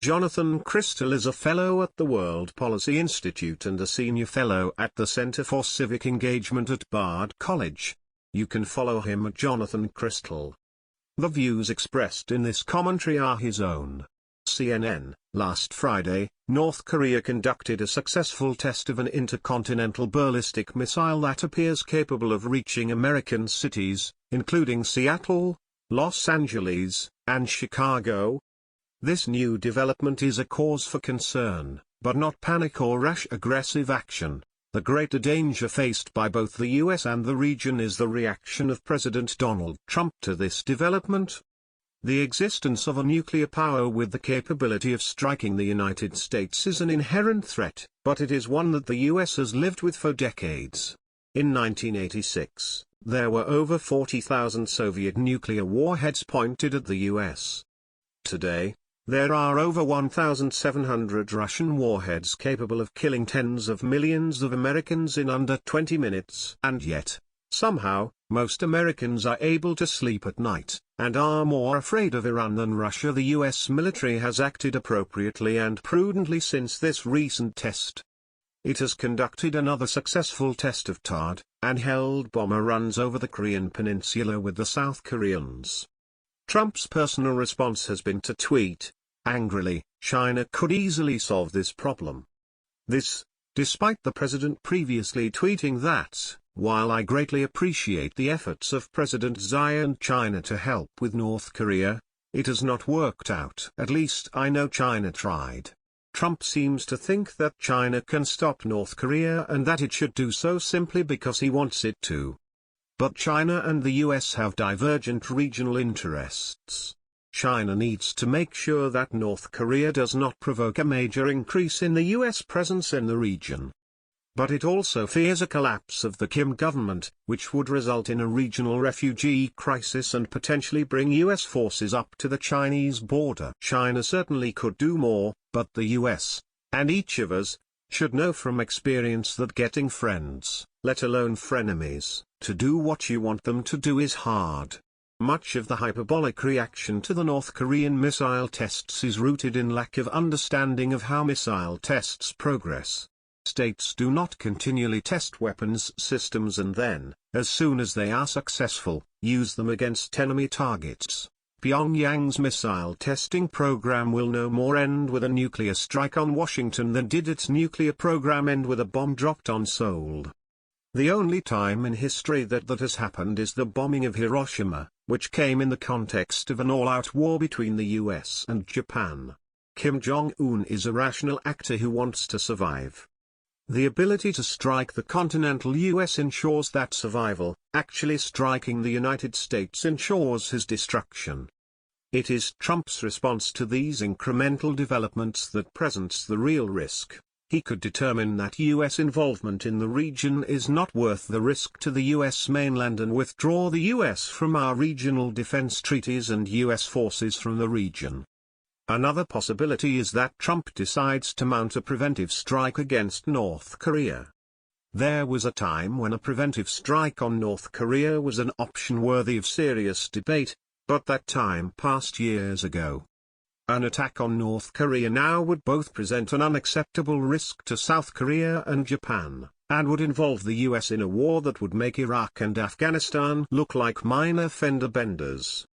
Jonathan Crystal is a fellow at the World Policy Institute and a senior fellow at the Center for Civic Engagement at Bard College. You can follow him at Jonathan Crystal. The views expressed in this commentary are his own. CNN, last Friday, North Korea conducted a successful test of an intercontinental ballistic missile that appears capable of reaching American cities, including Seattle, Los Angeles, and Chicago. This new development is a cause for concern, but not panic or rash aggressive action. The greater danger faced by both the US and the region is the reaction of President Donald Trump to this development. The existence of a nuclear power with the capability of striking the United States is an inherent threat, but it is one that the US has lived with for decades. In 1986, there were over 40,000 Soviet nuclear warheads pointed at the US. Today, there are over 1,700 Russian warheads capable of killing tens of millions of Americans in under 20 minutes. And yet, somehow, most Americans are able to sleep at night, and are more afraid of Iran than Russia. The US military has acted appropriately and prudently since this recent test. It has conducted another successful test of THAAD, and held bomber runs over the Korean peninsula with the South Koreans. Trump's personal response has been to tweet, angrily, "China could easily solve this problem." This, despite the president previously tweeting that, "While I greatly appreciate the efforts of President Xi and China to help with North Korea, it has not worked out. At least I know China tried." Trump seems to think that China can stop North Korea and that it should do so simply because he wants it to. But China and the US have divergent regional interests. China needs to make sure that North Korea does not provoke a major increase in the US presence in the region. But it also fears a collapse of the Kim government, which would result in a regional refugee crisis and potentially bring US forces up to the Chinese border. China certainly could do more, but the US, and each of us, should know from experience that getting friends, let alone frenemies, to do what you want them to do is hard. Much of the hyperbolic reaction to the North Korean missile tests is rooted in lack of understanding of how missile tests progress. States do not continually test weapons systems and then, as soon as they are successful, use them against enemy targets. Pyongyang's missile testing program will no more end with a nuclear strike on Washington than did its nuclear program end with a bomb dropped on Seoul. The only time in history that has happened is the bombing of Hiroshima, which came in the context of an all-out war between the US and Japan. Kim Jong-un is a rational actor who wants to survive. The ability to strike the continental US ensures that survival. Actually striking the United States ensures his destruction. It is Trump's response to these incremental developments that presents the real risk. He could determine that US involvement in the region is not worth the risk to the US mainland and withdraw the US from our regional defense treaties and US forces from the region. Another possibility is that Trump decides to mount a preventive strike against North Korea. There was a time when a preventive strike on North Korea was an option worthy of serious debate, but that time passed years ago. An attack on North Korea now would both present an unacceptable risk to South Korea and Japan, and would involve the US in a war that would make Iraq and Afghanistan look like minor fender benders.